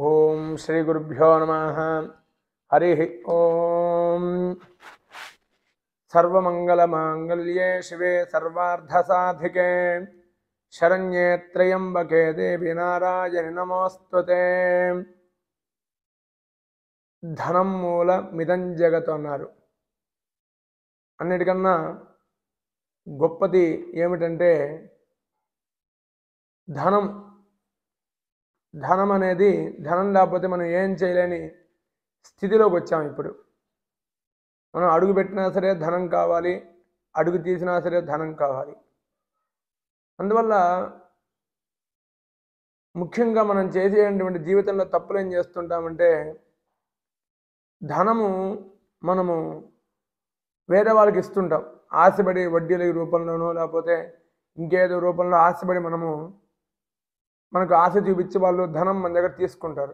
ఓం శ్రీ గురుభ్యో నమః. హరి ఓం. సర్వమంగళమాంగళ్యే శివే సర్వార్థసాధికే శరణ్యే త్రయంబకే దేవి నారాయణి నమోస్తుతే. ధనం మూల మిదం జగత్ అన్నారు. అన్నిటికన్నా గొప్పది ఏమిటంటే ధనం. ధనం అనేది ధనం లేకపోతే మనం ఏం చేయలేని స్థితిలోకి వచ్చాం. ఇప్పుడు మనం అడుగు పెట్టినా సరే ధనం కావాలి, అడుగు తీసినా సరే ధనం కావాలి. అందువల్ల ముఖ్యంగా మనం చేసేటువంటి జీవితంలో తప్పులు ఏం చేస్తుంటామంటే ధనము మనము వేరే వాళ్ళకి ఇస్తుంటాం. ఆశపడి వడ్డీల రూపంలోనో లేకపోతే ఇంకేదో రూపంలో ఆశపడి మనకు ఆశ చూపించి వాళ్ళు ధనం మన దగ్గర తీసుకుంటారు.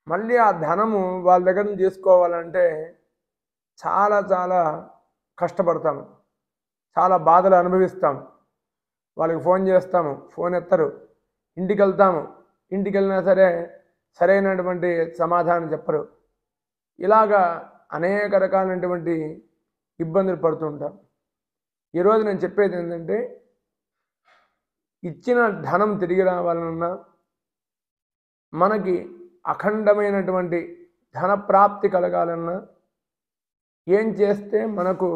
మళ్ళీ ఆ ధనము వాళ్ళ దగ్గర నుంచి తీసుకోవాలంటే చాలా చాలా కష్టపడతాము, చాలా బాధలు అనుభవిస్తాము. వాళ్ళకి ఫోన్ చేస్తాము, ఫోన్ ఎత్తరు. ఇంటికి వెళ్తాము, ఇంటికి వెళ్ళినా సరే సరైనటువంటి సమాధానం చెప్పరు. ఇలాగా అనేక రకాలైనటువంటి ఇబ్బందులు పడుతుంటాం. ఈరోజు నేను చెప్పేది ఏంటంటే ఇచ్చిన ధనం తిరిగి రావాలన్నా మనకి అఖండమైనటువంటి ధన ప్రాప్తి కలగాలన్నా ఏం చేస్తే మనకు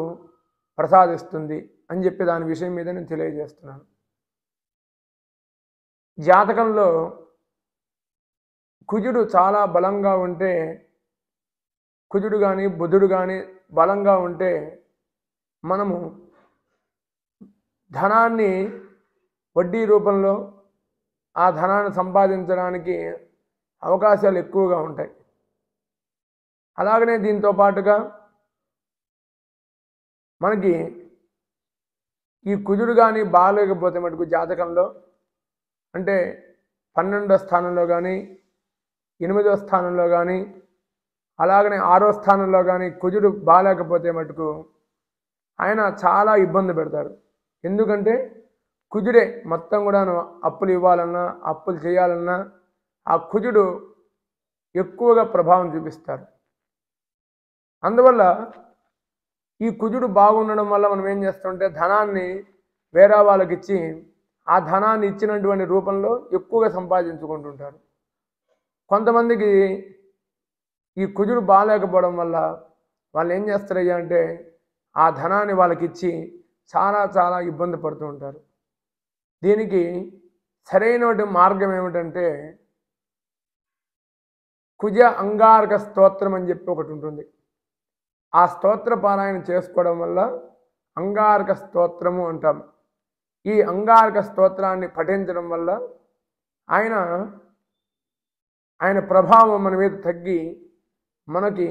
ప్రసాదిస్తుంది అని చెప్పి దాని విషయం మీద నేను తెలియజేస్తున్నాను. జాతకంలో కుజుడు చాలా బలంగా ఉంటే, కుజుడు కానీ బుధుడు కానీ బలంగా ఉంటే మనము ధనాన్ని వడ్డీ రూపంలో ఆ ధనాన్ని సంపాదించడానికి అవకాశాలు ఎక్కువగా ఉంటాయి. అలాగనే దీంతో పాటుగా మనకి ఈ కుజుడు కానీ బాగాలేకపోతే మటుకు జాతకంలో అంటే 12వ స్థానంలో కానీ 8వ స్థానంలో కానీ అలాగనే 6వ స్థానంలో కానీ కుజుడు బాగాలేకపోతే మటుకు ఆయన చాలా ఇబ్బంది పెడతారు. ఎందుకంటే కుజుడే మొత్తం కూడాను అప్పులు ఇవ్వాలన్నా అప్పులు చేయాలన్నా ఆ కుజుడు ఎక్కువగా ప్రభావం చూపిస్తారు. అందువల్ల ఈ కుజుడు బాగుండడం వల్ల మనం ఏం చేస్తుంటే ధనాన్ని వేరే వాళ్ళకి ఇచ్చి ఆ ధనాన్ని ఇచ్చినటువంటి రూపంలో ఎక్కువగా సంపాదించుకుంటుంటారు. కొంతమందికి ఈ కుజుడు బాగాలేకపోవడం వల్ల వాళ్ళు ఏం చేస్తారయ్యా అంటే ఆ ధనాన్ని వాళ్ళకి ఇచ్చి చాలా చాలా ఇబ్బంది పడుతూ ఉంటారు. దీనికి సరైన మార్గం ఏమిటంటే కుజ అంగారక స్తోత్రం అని చెప్పి ఒకటి ఉంటుంది. ఆ స్తోత్ర పారాయణ చేసుకోవడం వల్ల అంగారక స్తోత్రము అంటాం. ఈ అంగారక స్తోత్రాన్ని పఠించడం వల్ల ఆయన ప్రభావం మన మీద తగ్గి మనకి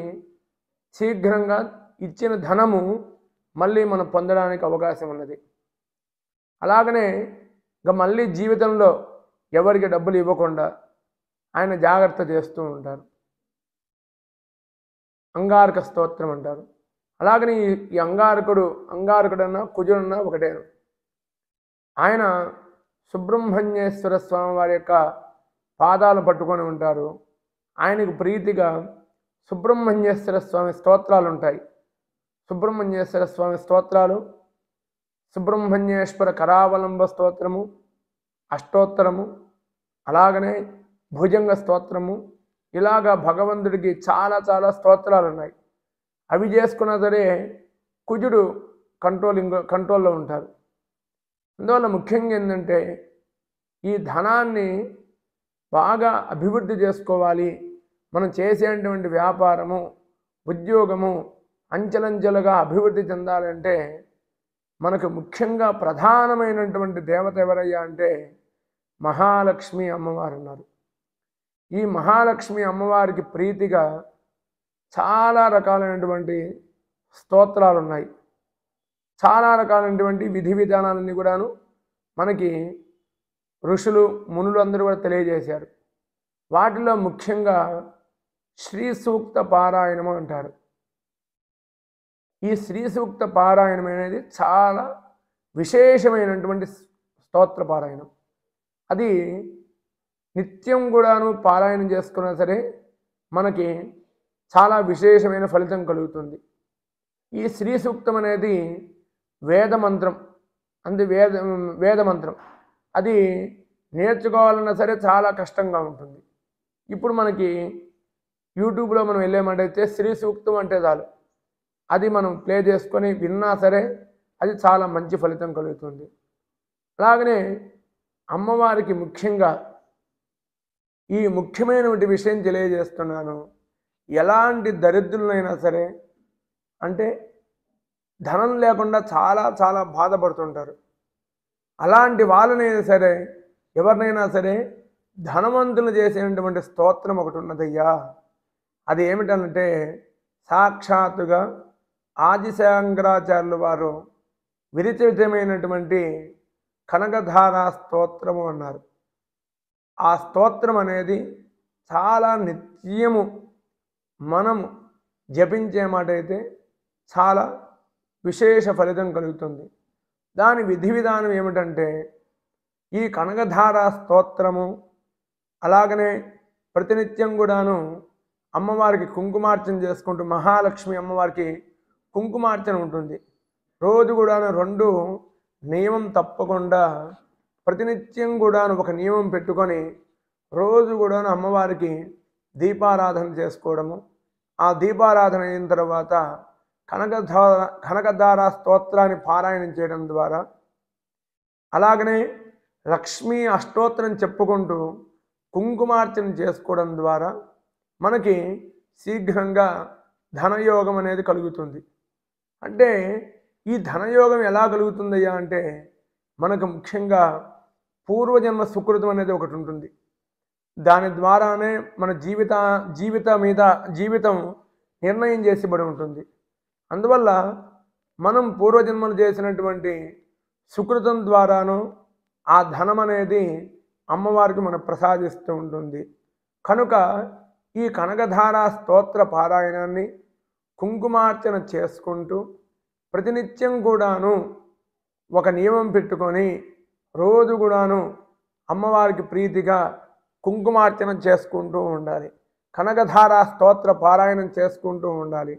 శీఘ్రంగా ఇచ్చిన ధనము మళ్ళీ మనం పొందడానికి అవకాశం ఉన్నది. అలాగనే ఇంకా మళ్ళీ జీవితంలో ఎవరికి డబ్బులు ఇవ్వకుండా ఆయన జాగ్రత్త చేస్తూ ఉంటారు. అంగారక స్తోత్రం అంటారు. అలాగని ఈ అంగారకుడన్నా కుజుడన్నా ఒకటేను. ఆయన సుబ్రహ్మణ్యేశ్వర స్వామి వారి యొక్క పాదాలు పట్టుకొని ఉంటారు. ఆయనకు ప్రీతిగా సుబ్రహ్మణ్యేశ్వర స్వామి స్తోత్రాలు ఉంటాయి. సుబ్రహ్మణ్యేశ్వర స్వామి స్తోత్రాలు, సుబ్రహ్మణ్యేశ్వర కరావలంబ స్తోత్రము, అష్టోత్తరము, అలాగనే భుజంగ స్తోత్రము, ఇలాగా భగవంతుడికి చాలా చాలా స్తోత్రాలు ఉన్నాయి. అవి చేసుకున్నా సరే కుజుడు కంట్రోల్లో ఉంటారు. అందువల్ల ముఖ్యంగా ఏంటంటే ఈ ధనాన్ని బాగా అభివృద్ధి చేసుకోవాలి. మనం చేసేటువంటి వ్యాపారము, ఉద్యోగము అంచెలంచెలుగా అభివృద్ధి చెందాలంటే మనకు ముఖ్యంగా ప్రధానమైనటువంటి దేవత ఎవరయ్యా అంటే మహాలక్ష్మి అమ్మవారు ఉన్నారు. ఈ మహాలక్ష్మి అమ్మవారికి ప్రీతిగా చాలా రకాలైనటువంటి స్తోత్రాలు ఉన్నాయి. చాలా రకాలైనటువంటి విధి విధానాలన్నీ కూడాను మనకి ఋషులు మునులు అందరూ కూడా తెలియజేశారు. వాటిలో ముఖ్యంగా శ్రీ సూక్త పారాయణము అంటారు. ఈ శ్రీ సూక్త పారాయణం అనేది చాలా విశేషమైనటువంటి స్తోత్ర పారాయణం. అది నిత్యం కూడాను పారాయణం చేసుకున్నా సరే మనకి చాలా విశేషమైన ఫలితం కలుగుతుంది. ఈ శ్రీ సూక్తం అనేది వేదమంత్రం, వేదమంత్రం. అది నేర్చుకోవాలన్నా సరే చాలా కష్టంగా ఉంటుంది. ఇప్పుడు మనకి యూట్యూబ్లో మనం వెళ్ళామంటే శ్రీ సూక్తం అంటే చాలు, అది మనం ప్లే చేసుకొని విన్నా సరే అది చాలా మంచి ఫలితం కలుగుతుంది. అలాగనే అమ్మవారికి ముఖ్యంగా ఈ ముఖ్యమైనటువంటి విషయం తెలియజేస్తున్నాను. ఎలాంటి దరిద్రులైనా సరే, అంటే ధనం లేకుండా చాలా చాలా బాధపడుతుంటారు. అలాంటి వాళ్ళనైనా సరే, ఎవరినైనా సరే ధనవంతులు చేసేటువంటి స్తోత్రం ఒకటి ఉన్నదయ్యా. అది ఏమిటంటే సాక్షాత్తుగా ఆదిశంకరాచార్యుల వారు విరచితమైనటువంటి కనకధారా స్తోత్రము అన్నారు. ఆ స్తోత్రం అనేది చాలా నిత్యము మనము జపించే మాట అయితే చాలా విశేష ఫలితం కలుగుతుంది. దాని విధి విధానం ఏమిటంటే ఈ కనకధారా స్తోత్రము, అలాగనే ప్రతినిత్యం కూడాను అమ్మవారికి కుంకుమార్చన చేసుకుంటూ, మహాలక్ష్మి అమ్మవారికి కుంకుమార్చన ఉంటుంది. రోజు కూడాను 2 నియమం తప్పకుండా ప్రతినిత్యం కూడాను ఒక నియమం పెట్టుకొని రోజు కూడాను అమ్మవారికి దీపారాధన చేసుకోవడము. ఆ దీపారాధన అయిన తర్వాత కనకధారా స్తోత్రాన్ని పారాయణం చేయడం ద్వారా, అలాగనే లక్ష్మీ అష్టోత్తరం చెప్పుకుంటూ కుంకుమార్చన చేసుకోవడం ద్వారా మనకి శీఘ్రంగా ధనయోగం అనేది కలుగుతుంది. అంటే ఈ ధనయోగం ఎలా కలుగుతుందయ్యా అంటే మనకు ముఖ్యంగా పూర్వజన్మ సుకృతం అనేది ఒకటి ఉంటుంది. దాని ద్వారానే మన జీవితం నిర్ణయం చేసిబడి ఉంటుంది. అందువల్ల మనం పూర్వజన్మలు చేసినటువంటి సుకృతం ద్వారాను ఆ ధనం అనేది అమ్మవారికి మనం ప్రసాదిస్తూ ఉంటుంది. కనుక ఈ కనకధారా స్తోత్ర పారాయణాన్ని కుంకుమార్చన చేసుకుంటూ ప్రతినిత్యం కూడాను ఒక నియమం పెట్టుకొని రోజు కూడాను అమ్మవారికి ప్రీతిగా కుంకుమార్చన చేసుకుంటూ ఉండాలి. కనకధారా స్తోత్ర పారాయణం చేసుకుంటూ ఉండాలి.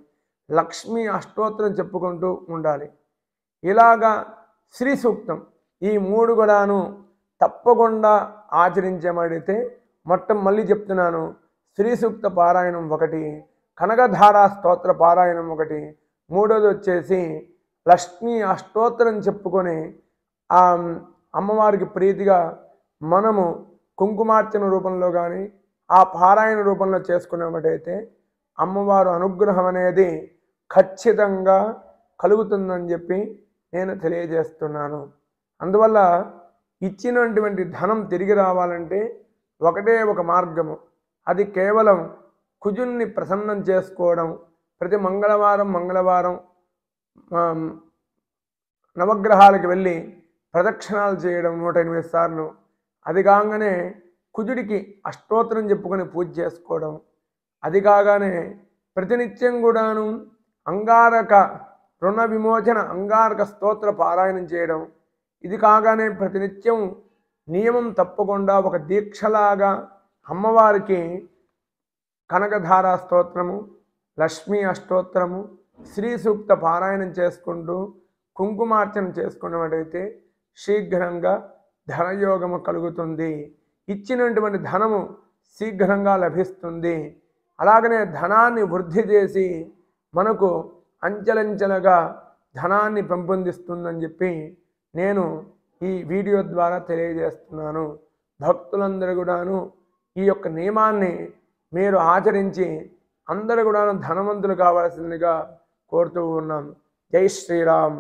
లక్ష్మీ అష్టోత్తరం చెప్పుకుంటూ ఉండాలి. ఇలాగా శ్రీ సూక్తం ఈ 3 కూడాను తప్పకుండా ఆచరించమడితే, మళ్ళీ చెప్తున్నాను, శ్రీ సూక్త పారాయణం 1, కనకధారా స్తోత్ర పారాయణం 1, మూడోది వచ్చేసి లక్ష్మీ అష్టోత్తరం చెప్పుకొని ఆ అమ్మవారికి ప్రీతిగా మనము కుంకుమార్చన రూపంలో కానీ ఆ పారాయణ రూపంలో చేసుకునేటైతే అమ్మవారు అనుగ్రహం అనేది ఖచ్చితంగా కలుగుతుందని చెప్పి నేను తెలియజేస్తున్నాను. అందువల్ల ఇచ్చినటువంటి ధనం తిరిగి రావాలంటే ఒకటే ఒక మార్గము, అది కేవలం కుజున్ని ప్రసన్నం చేసుకోవడం. ప్రతి మంగళవారం నవగ్రహాలకు వెళ్ళి ప్రదక్షిణాలు చేయడం 108 సార్లు. అది కాగానే కుజుడికి అష్టోత్తరం చెప్పుకొని పూజ చేసుకోవడం. అది కాగానే ప్రతినిత్యం కూడాను అంగారక రుణ విమోచన అంగారక స్తోత్ర పారాయణం చేయడం. ఇది కాగానే ప్రతినిత్యం నియమం తప్పకుండా ఒక దీక్షలాగా అమ్మవారికి కనకధారా స్తోత్రము, లక్ష్మీ అష్టోత్తరము, శ్రీ సూక్త పారాయణం చేసుకుంటూ కుంకుమార్చన చేసుకున్నట్టయితే శీఘ్రంగా ధనయోగము కలుగుతుంది. ఇచ్చినటువంటి ధనము శీఘ్రంగా లభిస్తుంది. అలాగనే ధనాన్ని వృద్ధి చేసి మనకు అంచెలంచెలుగా ధనాన్ని పెంపొందిస్తుందని చెప్పి నేను ఈ వీడియో ద్వారా తెలియజేస్తున్నాను. భక్తులందరూ కూడాను ఈ యొక్క నియమాన్ని మీరు ఆచరించి అందరూ కూడాను ధనవంతులు కావాల్సిందిగా కోరుతూ ఉన్నాం. జై శ్రీరామ్.